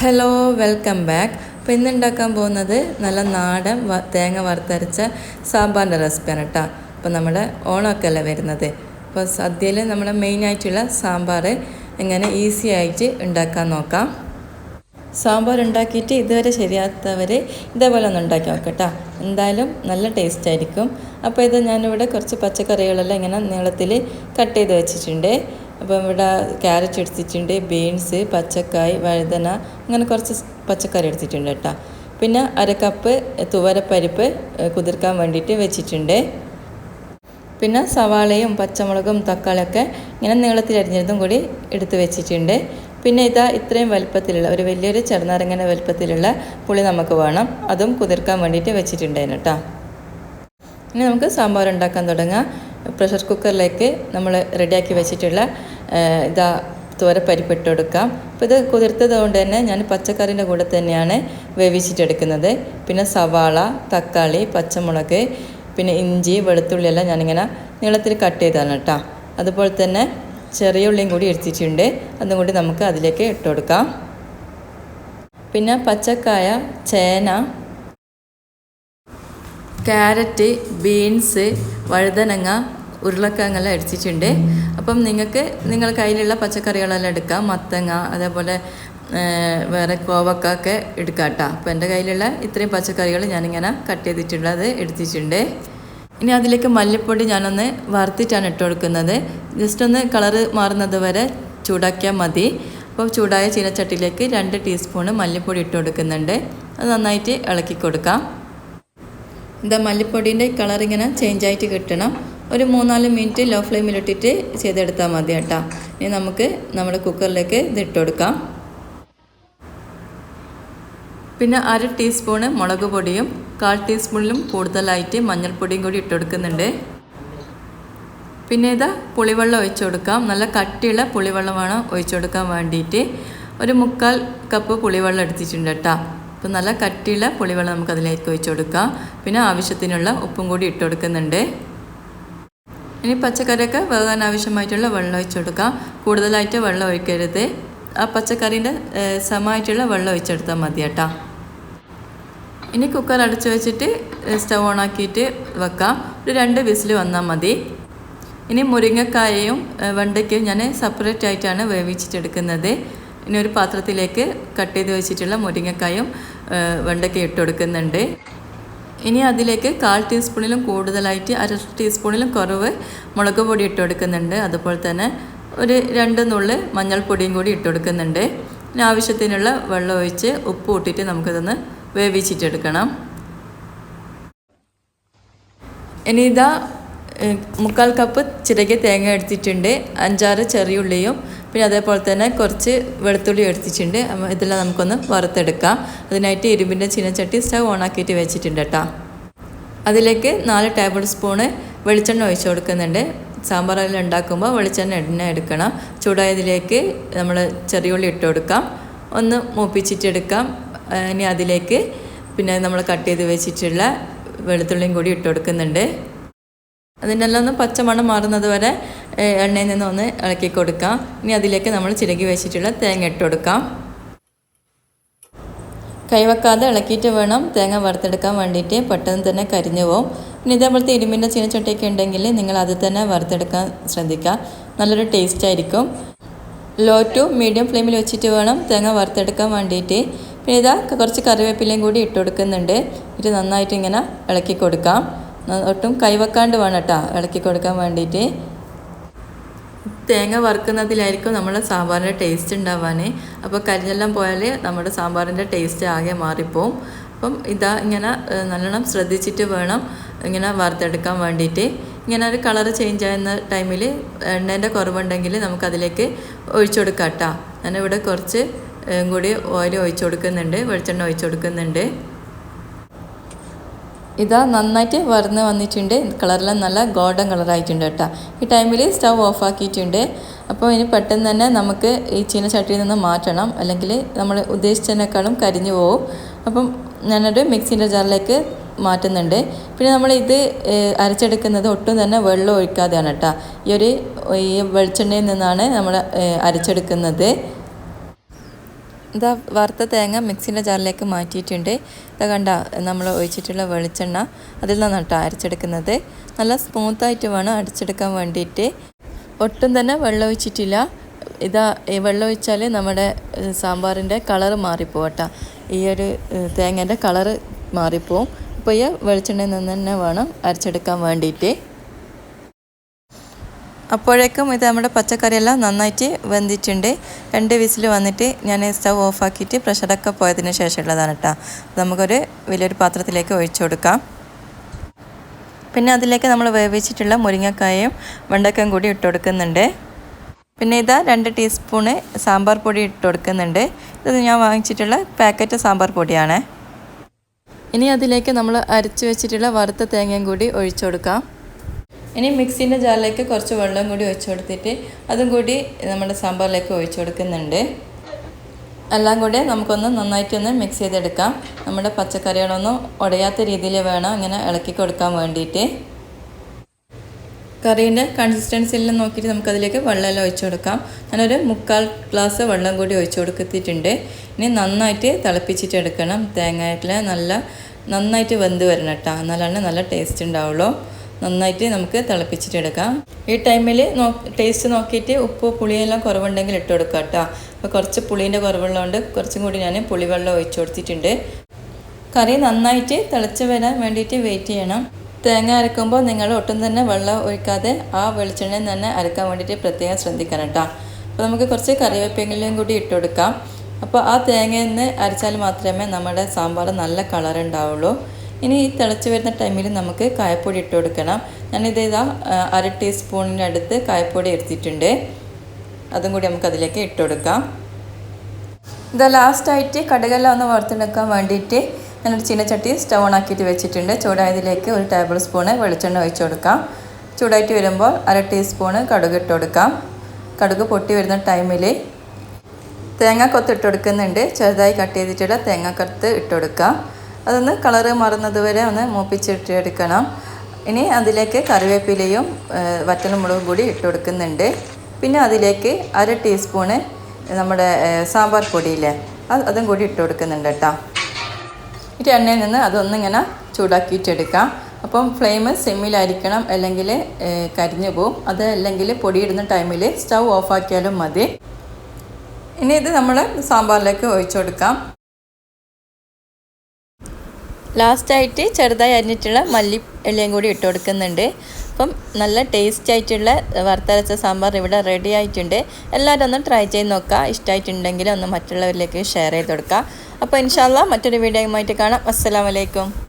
Hello welcome back. അപ്പോൾ ഇന്ന് ഉണ്ടാക്കാൻ പോകുന്നത് നല്ല നാടൻ തേങ്ങ വറുത്തരച്ച സാമ്പാറിൻ്റെ റെസിപ്പിയാണ് കേട്ടോ. അപ്പോൾ നമ്മുടെ ഓണമൊക്കെ അല്ലേ വരുന്നത്. അപ്പോൾ സദ്യയിൽ നമ്മുടെ മെയിനായിട്ടുള്ള സാമ്പാർ എങ്ങനെ ഈസി ആയിട്ട് ഉണ്ടാക്കാൻ നോക്കാം. സാമ്പാർ ഉണ്ടാക്കിയിട്ട് ഇതുവരെ ശരിയാത്തവർ ഇതേപോലെ ഒന്ന് ഉണ്ടാക്കി നോക്കട്ടോ. എന്തായാലും നല്ല ടേസ്റ്റ് ആയിരിക്കും. അപ്പോൾ ഇത് ഞാനിവിടെ കുറച്ച് പച്ചക്കറികളെല്ലാം ഇങ്ങനെ നീളത്തിൽ കട്ട് ചെയ്ത് വെച്ചിട്ടുണ്ട്. അപ്പം ഇവിടെ ക്യാരറ്റ് എടുത്തിട്ടുണ്ട്, ബീൻസ്, പച്ചക്കായ്, വഴുതന, അങ്ങനെ കുറച്ച് പച്ചക്കറി എടുത്തിട്ടുണ്ട് കേട്ടോ. പിന്നെ അര കപ്പ് തുവരപ്പരിപ്പ് കുതിർക്കാൻ വേണ്ടിയിട്ട് വെച്ചിട്ടുണ്ട്. പിന്നെ സവാളയും പച്ചമുളകും തക്കാളിയൊക്കെ ഇങ്ങനെ നീളത്തിൽ അരിഞ്ഞതും കൂടി എടുത്ത് വെച്ചിട്ടുണ്ട്. പിന്നെ ഇതാ ഇത്രയും വലുപ്പത്തിലുള്ള ഒരു വലിയൊരു ചെറുനാരങ്ങ വലുപ്പത്തിലുള്ള പുളി നമുക്ക് വേണം, അതും കുതിർക്കാൻ വേണ്ടിയിട്ട് വെച്ചിട്ടുണ്ടായിരുന്നു കേട്ടോ. ഇനി നമുക്ക് സാമ്പാർ ഉണ്ടാക്കാൻ തുടങ്ങാം. പ്രഷർ കുക്കറിലേക്ക് നമ്മൾ റെഡിയാക്കി വെച്ചിട്ടുള്ള തുവരപ്പരിപ്പ് ഇട്ട് കൊടുക്കാം. അപ്പോൾ ഇത് കുതിർത്തത് കൊണ്ട് തന്നെ ഞാൻ പച്ചക്കറിൻ്റെ കൂടെ തന്നെയാണ് വേവിച്ചിട്ടെടുക്കുന്നത്. പിന്നെ സവാള, തക്കാളി, പച്ചമുളക്, പിന്നെ ഇഞ്ചി, വെളുത്തുള്ളി എല്ലാം ഞാനിങ്ങനെ നീളത്തിൽ കട്ട് ചെയ്താണ് കേട്ടോ. അതുപോലെ തന്നെ ചെറിയ ഉള്ളിയും കൂടി എടുത്തിട്ടുണ്ട്, അതും കൂടി നമുക്ക് അതിലേക്ക് ഇട്ട് കൊടുക്കാം. പിന്നെ പച്ചക്കായ, ചേന, ക്യാരറ്റ്, ബീൻസ്, വഴുതനങ്ങ, ഉരുളക്കിഴങ്ങെല്ലാം എടുത്തിട്ടുണ്ട്. അപ്പം നിങ്ങൾ കയ്യിലുള്ള പച്ചക്കറികളെല്ലാം എടുക്കാം. മത്തങ്ങ, അതേപോലെ വേറെ കോവക്കൊക്കെ എടുക്കാം കേട്ടോ. അപ്പോൾ എൻ്റെ കയ്യിലുള്ള ഇത്രയും പച്ചക്കറികൾ ഞാനിങ്ങനെ കട്ട് ചെയ്തിട്ടുള്ളത് എടുത്തിട്ടുണ്ട്. ഇനി അതിലേക്ക് മല്ലിപ്പൊടി ഞാനൊന്ന് വറുത്തിട്ടാണ് ഇട്ട് കൊടുക്കുന്നത്. ജസ്റ്റ് ഒന്ന് കളറ് മാറുന്നത് വരെ ചൂടാക്കിയാൽ മതി. അപ്പോൾ ചൂടായ ചീനച്ചട്ടിയിലേക്ക് 2 ടീസ്പൂണ് മല്ലിപ്പൊടി ഇട്ട് കൊടുക്കുന്നുണ്ട്. അത് നന്നായിട്ട് ഇളക്കി കൊടുക്കാം. മല്ലിപ്പൊടീൻ്റെ കളറിങ്ങനെ ചേഞ്ചായിട്ട് കിട്ടണം. ഒരു 3-4 മിനിറ്റ് ലോ ഫ്ലെയിമിലിട്ടിട്ട് ചെയ്തെടുത്താൽ മതി കേട്ടോ. ഇനി നമുക്ക് നമ്മുടെ കുക്കറിലേക്ക് ഇതിട്ട് കൊടുക്കാം. പിന്നെ 1/2 ടീസ്പൂണ് മുളക് പൊടിയും 1/4 ടീസ്പൂണിലും കൂടുതലായിട്ട് മഞ്ഞൾപ്പൊടിയും കൂടി ഇട്ട് കൊടുക്കുന്നുണ്ട്. പിന്നെ പുളിവെള്ളം ഒഴിച്ചു കൊടുക്കാം. നല്ല കട്ടിയുള്ള പുളിവെള്ളമാണ് ഒഴിച്ചു കൊടുക്കാൻ വേണ്ടിയിട്ട്. ഒരു 1/4 കപ്പ് പുളിവെള്ളം എടുത്തിട്ടുണ്ട് കേട്ടോ. അപ്പോൾ നല്ല കട്ടിയുള്ള പുളിവെള്ളം നമുക്ക് അതിലേക്ക് ഒഴിച്ചു കൊടുക്കാം. പിന്നെ ആവശ്യത്തിനുള്ള ഉപ്പും കൂടി ഇട്ട് കൊടുക്കുന്നുണ്ട്. ഇനി പച്ചക്കറിയൊക്കെ വേകാൻ ആവശ്യമായിട്ടുള്ള വെള്ളം ഒഴിച്ചു കൊടുക്കാം. കൂടുതലായിട്ട് വെള്ളം ഒഴിക്കരുത്. ആ പച്ചക്കറീൻ്റെ സമമായിട്ടുള്ള വെള്ളം ഒഴിച്ചെടുത്താൽ മതി കേട്ടോ. ഇനി കുക്കർ അടച്ചു വെച്ചിട്ട് സ്റ്റവ് ഓണാക്കിയിട്ട് വെക്കാം. ഒരു 2 വിസിൽ വന്നാൽ മതി. ഇനി മുരിങ്ങക്കായയും വെണ്ടയ്ക്കയും ഞാൻ സെപ്പറേറ്റ് ആയിട്ടാണ് വേവിച്ചിട്ടെടുക്കുന്നത്. ഇനി ഒരു പാത്രത്തിലേക്ക് കട്ട് ചെയ്ത് വെച്ചിട്ടുള്ള മുരിങ്ങക്കായും വെണ്ടയ്ക്കയും ഇട്ട് കൊടുക്കുന്നുണ്ട്. ഇനി അതിലേക്ക് 1/4 ടീസ്പൂണിലും കൂടുതലായിട്ട് 1/2 ടീസ്പൂണിലും കുറവ് മുളക് പൊടി ഇട്ട് കൊടുക്കുന്നുണ്ട്. അതുപോലെ തന്നെ ഒരു 2 നുള്ള് മഞ്ഞൾപ്പൊടിയും കൂടി ഇട്ട് കൊടുക്കുന്നുണ്ട്. ഇനി ആവശ്യത്തിനുള്ള വെള്ളം ഒഴിച്ച് ഉപ്പ് ഇട്ടിട്ട് നമുക്കിതൊന്ന് വേവിച്ചിട്ടെടുക്കണം. ഇനി 1/4 കപ്പ് ചിരകിയ തേങ്ങ എടുത്തിട്ടുണ്ട്, 5-6 ചെറിയ ഉള്ളിയും, പിന്നെ അതേപോലെ തന്നെ കുറച്ച് വെളുത്തുള്ളി എടുത്തിട്ടുണ്ട്. ഇതെല്ലാം നമുക്കൊന്ന് വറുത്തെടുക്കാം. അതിനായിട്ട് ഇരുമ്പിൻ്റെ ചീനച്ചട്ടി സ്റ്റവ് ഓണാക്കിയിട്ട് വെച്ചിട്ടുണ്ട് കേട്ടോ. അതിലേക്ക് 4 ടേബിൾ സ്പൂണ് വെളിച്ചെണ്ണ ഒഴിച്ചു കൊടുക്കുന്നുണ്ട്. സാമ്പാറെല്ലാം ഉണ്ടാക്കുമ്പോൾ എണ്ണ എടുക്കണം. ചൂടായതിലേക്ക് നമ്മൾ ചെറിയ ഉള്ളി ഇട്ട് കൊടുക്കാം, ഒന്ന് മൂപ്പിച്ചിട്ടെടുക്കാം. ഇനി അതിലേക്ക് പിന്നെ നമ്മൾ കട്ട് ചെയ്ത് വെച്ചിട്ടുള്ള വെളുത്തുള്ളിയും കൂടി ഇട്ട് കൊടുക്കുന്നുണ്ട്. അതിനെല്ലാം ഒന്ന് പച്ചമണം മാറുന്നത് വരെ എണ്ണയിൽ നിന്ന് ഒന്ന് ഇളക്കി കൊടുക്കാം. ഇനി അതിലേക്ക് നമ്മൾ ചിരകി വെച്ചിട്ടുള്ള തേങ്ങ ഇട്ട് കൊടുക്കാം. കൈവെക്കാതെ ഇളക്കിയിട്ട് വേണം തേങ്ങ വറുത്തെടുക്കാൻ വേണ്ടിയിട്ട്, പെട്ടെന്ന് തന്നെ കരിഞ്ഞു പോകും. ഇനി ഇതേപോലത്തെ ഇരുമ്പിൻ്റെ ചീനച്ചട്ടിയൊക്കെ ഉണ്ടെങ്കിൽ നിങ്ങൾ അത് തന്നെ വറുത്തെടുക്കാൻ ശ്രദ്ധിക്കുക. നല്ലൊരു ടേസ്റ്റ് ആയിരിക്കും. ലോ ടു മീഡിയം ഫ്ലെയിമിൽ വെച്ചിട്ട് വേണം തേങ്ങ വറുത്തെടുക്കാൻ വേണ്ടിയിട്ട്. പിന്നെ കുറച്ച് കറിവേപ്പിലയും കൂടി ഇട്ട് കൊടുക്കുന്നുണ്ട്. ഇത് നന്നായിട്ട് ഇങ്ങനെ ഇളക്കി കൊടുക്കാം. ഒട്ടും കൈവെക്കാണ്ട് വേണം കേട്ടോ ഇളക്കി കൊടുക്കാൻ വേണ്ടിയിട്ട്. തേങ്ങ വറുക്കുന്നതിലായിരിക്കും നമ്മുടെ സാമ്പാറിൻ്റെ ടേസ്റ്റ് ഉണ്ടാവാൻ. അപ്പോൾ കരിഞ്ഞെല്ലാം പോയാൽ നമ്മുടെ സാമ്പാറിൻ്റെ ടേസ്റ്റ് ആകെ മാറിപ്പോവും. അപ്പം ഇങ്ങനെ നല്ലോണം ശ്രദ്ധിച്ചിട്ട് വേണം ഇങ്ങനെ വറുത്തെടുക്കാൻ വേണ്ടിയിട്ട്. ഇങ്ങനെ ഒരു കളറ് ചേഞ്ച് ആകുന്ന ടൈമിൽ എണ്ണേൻ്റെ കുറവുണ്ടെങ്കിൽ നമുക്കതിലേക്ക് ഒഴിച്ചു കൊടുക്കാം കേട്ടോ. ഞാനിവിടെ കുറച്ച് കൂടി ഓയിൽ ഒഴിച്ചു കൊടുക്കുന്നുണ്ട്, വെളിച്ചെണ്ണ ഒഴിച്ചു കൊടുക്കുന്നുണ്ട്. നന്നായിട്ട് വറന്ന് വന്നിട്ടുണ്ട്. കളറെല്ലാം നല്ല ഗോൾഡൻ കളറായിട്ടുണ്ട് കേട്ടോ. ഈ ടൈമിൽ സ്റ്റവ് ഓഫ് ആക്കിയിട്ടുണ്ട്. അപ്പോൾ ഇനി പെട്ടെന്ന് തന്നെ നമുക്ക് ഈ ചീനച്ചട്ടിയിൽ നിന്ന് മാറ്റണം, അല്ലെങ്കിൽ നമ്മൾ ഉദ്ദേശിച്ചതിനേക്കാളും കരിഞ്ഞു പോകും. അപ്പം ഞാനൊരു മിക്സിൻ്റെ ജാറിലേക്ക് മാറ്റുന്നുണ്ട്. പിന്നെ ഇത് അരച്ചെടുക്കുന്നത് ഒട്ടും തന്നെ വെള്ളം ഒഴിക്കാതെയാണ് കേട്ടോ. ഈ വെളിച്ചെണ്ണയിൽ നിന്നാണ് നമ്മൾ അരച്ചെടുക്കുന്നത്. ഇതാ വറുത്ത തേങ്ങ മിക്സിൻ്റെ ജാറിലേക്ക് മാറ്റിയിട്ടുണ്ട്. ഇതാ കണ്ട നമ്മൾ ഒഴിച്ചിട്ടുള്ള വെളിച്ചെണ്ണ അതിൽ നിന്നാണ് കേട്ടോ അരച്ചെടുക്കുന്നത്. നല്ല സ്മൂത്തായിട്ട് വേണം അരച്ചെടുക്കാൻ വേണ്ടിയിട്ട്. ഒട്ടും തന്നെ വെള്ളം ഒഴിച്ചിട്ടില്ല. ഇതാ ഈ വെള്ളം ഒഴിച്ചാൽ നമ്മുടെ സാമ്പാറിൻ്റെ കളറ് മാറിപ്പോവും കേട്ടോ. ഈ ഒരു തേങ്ങേൻ്റെ കളറ് മാറിപ്പോവും. അപ്പോൾ ഈ വെളിച്ചെണ്ണയിൽ നിന്ന് തന്നെ വേണം അരച്ചെടുക്കാൻ വേണ്ടിയിട്ട്. അപ്പോഴേക്കും ഇത് നമ്മുടെ പച്ചക്കറിയെല്ലാം നന്നായിട്ട് വെന്തിട്ടുണ്ട്. 2 വിസിൽ വന്നിട്ട് ഞാൻ സ്റ്റവ് ഓഫാക്കിയിട്ട് പ്രഷറൊക്കെ പോയതിന് ശേഷമുള്ളതാണ് കേട്ടോ. നമുക്കൊരു വലിയൊരു പാത്രത്തിലേക്ക് ഒഴിച്ചു കൊടുക്കാം. പിന്നെ അതിലേക്ക് നമ്മൾ വേവിച്ചിട്ടുള്ള മുരിങ്ങക്കായും വെണ്ടക്കയും കൂടി ഇട്ട് കൊടുക്കുന്നുണ്ട്. പിന്നെ ഇതാ 2 ടീസ്പൂണ് സാമ്പാർ പൊടി ഇട്ട് കൊടുക്കുന്നുണ്ട്. ഇത് ഞാൻ വാങ്ങിച്ചിട്ടുള്ള പാക്കറ്റ് സാമ്പാർ പൊടിയാണ്. ഇനി അതിലേക്ക് നമ്മൾ അരച്ച് വെച്ചിട്ടുള്ള വറുത്ത തേങ്ങയും കൂടി ഒഴിച്ചു കൊടുക്കാം. ഇനി മിക്സിൻ്റെ ജാറിലേക്ക് കുറച്ച് വെള്ളം കൂടി ഒഴിച്ചു കൊടുത്തിട്ട് അതും കൂടി നമ്മുടെ സാമ്പാറിലേക്ക് ഒഴിച്ചു കൊടുക്കുന്നുണ്ട്. എല്ലാം കൂടി നമുക്കൊന്ന് നന്നായിട്ടൊന്ന് മിക്സ് ചെയ്തെടുക്കാം. നമ്മുടെ പച്ചക്കറികളൊന്നും ഉടയാത്ത രീതിയിൽ വേണം ഇങ്ങനെ ഇളക്കി കൊടുക്കാൻ വേണ്ടിയിട്ട്. കറീൻ്റെ കൺസിസ്റ്റൻസിയിൽ നോക്കിയിട്ട് നമുക്കതിലേക്ക് വെള്ളമെല്ലാം ഒഴിച്ചു കൊടുക്കാം. ഞാനൊരു 3/4 ഗ്ലാസ് വെള്ളം കൂടി ഒഴിച്ചു കൊടുത്തിട്ടുണ്ട്. ഇനി നന്നായിട്ട് തിളപ്പിച്ചിട്ടെടുക്കണം. തേങ്ങയിൽ നന്നായിട്ട് വെന്ത് വരണം കേട്ടോ. എന്നാലാണ് നല്ല ടേസ്റ്റ് ഉണ്ടാവുള്ളൂ. നന്നായിട്ട് നമുക്ക് തിളപ്പിച്ചിട്ടെടുക്കാം. ഈ ടൈമിൽ ടേസ്റ്റ് നോക്കിയിട്ട് ഉപ്പ് പുളിയെല്ലാം കുറവുണ്ടെങ്കിൽ ഇട്ട് കൊടുക്കുക കേട്ടോ. അപ്പോൾ കുറച്ച് പുളീൻ്റെ കുറവുള്ളതുകൊണ്ട് കുറച്ചും കൂടി ഞാൻ പുളിവെള്ളം ഒഴിച്ചു കൊടുത്തിട്ടുണ്ട്. കറി നന്നായിട്ട് തിളച്ച് വരാൻ വേണ്ടിയിട്ട് വെയിറ്റ് ചെയ്യണം. തേങ്ങ അരക്കുമ്പോൾ നിങ്ങൾ ഒട്ടും തന്നെ വെള്ളം ഒഴിക്കാതെ ആ വെളിച്ചെണ്ണയിൽ തന്നെ അരക്കാൻ വേണ്ടിയിട്ട് പ്രത്യേകം ശ്രദ്ധിക്കണം കേട്ടോ. അപ്പോൾ നമുക്ക് കുറച്ച് കറിവേപ്പിലയും കൂടി ഇട്ട് കൊടുക്കാം. അപ്പോൾ ആ തേങ്ങയിൽ നിന്ന് അരച്ചാൽ മാത്രമേ നമ്മുടെ സാമ്പാർ നല്ല കളർ ഉണ്ടാവുള്ളൂ. ഇനി തിളച്ച് വരുന്ന ടൈമിൽ നമുക്ക് കായപ്പൊടി ഇട്ട് കൊടുക്കണം. ഞാനിത് ഇതാ 1/2 ടീസ്പൂണിൻ്റെ അടുത്ത് കായപ്പൊടി എടുത്തിട്ടുണ്ട്. അതും കൂടി നമുക്ക് അതിലേക്ക് ഇട്ട് കൊടുക്കാം. ഇതാ ലാസ്റ്റായിട്ട് കടുകെല്ലാം ഒന്ന് വറുത്തെടുക്കാൻ വേണ്ടിയിട്ട് ഞാനൊരു ചീനച്ചട്ടി സ്റ്റവ് ഓൺ ആക്കിയിട്ട് വെച്ചിട്ടുണ്ട്. ചൂടായതിലേക്ക് 1 ടേബിൾ സ്പൂണ് വെളിച്ചെണ്ണ ഒഴിച്ച് കൊടുക്കാം. ചൂടായിട്ട് വരുമ്പോൾ 1/2 ടീസ്പൂണ് കടുക് ഇട്ട് കൊടുക്കാം. കടുക് പൊട്ടി വരുന്ന ടൈമിൽ തേങ്ങാക്കൊത്ത് ഇട്ട് കൊടുക്കുന്നുണ്ട്. ചെറുതായി കട്ട് ചെയ്തിട്ടുള്ള തേങ്ങാക്കൊത്ത് ഇട്ട് കൊടുക്കാം. അതൊന്ന് കളറ് മാറുന്നത് വരെ ഒന്ന് മൂപ്പിച്ചിട്ടെടുക്കണം. ഇനി അതിലേക്ക് കറിവേപ്പിലയും വറ്റൽമുളകും കൂടി ഇട്ട് കൊടുക്കുന്നുണ്ട്. പിന്നെ അതിലേക്ക് 1/2 ടീസ്പൂണ് നമ്മുടെ സാമ്പാർ പൊടിയില്ലേ അതും കൂടി ഇട്ട് കൊടുക്കുന്നുണ്ട് കേട്ടോ. ഈ എണ്ണയിൽ നിന്ന് അതൊന്നിങ്ങനെ ചൂടാക്കിയിട്ടെടുക്കാം. അപ്പം ഫ്ലെയിം സിമ്മിലായിരിക്കണം, അല്ലെങ്കിൽ കരിഞ്ഞു പോവും. അത് അല്ലെങ്കിൽ പൊടിയിടുന്ന ടൈമിൽ സ്റ്റവ് ഓഫാക്കിയാലും മതി. ഇനി ഇത് നമ്മൾ സാമ്പാറിലേക്ക് ഒഴിച്ചു കൊടുക്കാം. ലാസ്റ്റായിട്ട് ചെറുതായി അരിഞ്ഞിട്ടുള്ള മല്ലി ഇലയും കൂടി ഇട്ട് കൊടുക്കുന്നുണ്ട്. അപ്പം നല്ല ടേസ്റ്റ് ആയിട്ടുള്ള വറുത്തരച്ച സാമ്പാർ ഇവിടെ റെഡി ആയിട്ടുണ്ട്. എല്ലാവരും ഒന്ന് ട്രൈ ചെയ്ത് നോക്കുക. ഇഷ്ടമായിട്ടുണ്ടെങ്കിൽ ഒന്ന് മറ്റുള്ളവരിലേക്ക് ഷെയർ ചെയ്ത് കൊടുക്കുക. അപ്പോൾ ഇൻഷാ അല്ലാഹ് മറ്റൊരു വീഡിയോയുമായിട്ട് കാണാം. അസ്സലാമു അലൈക്കും.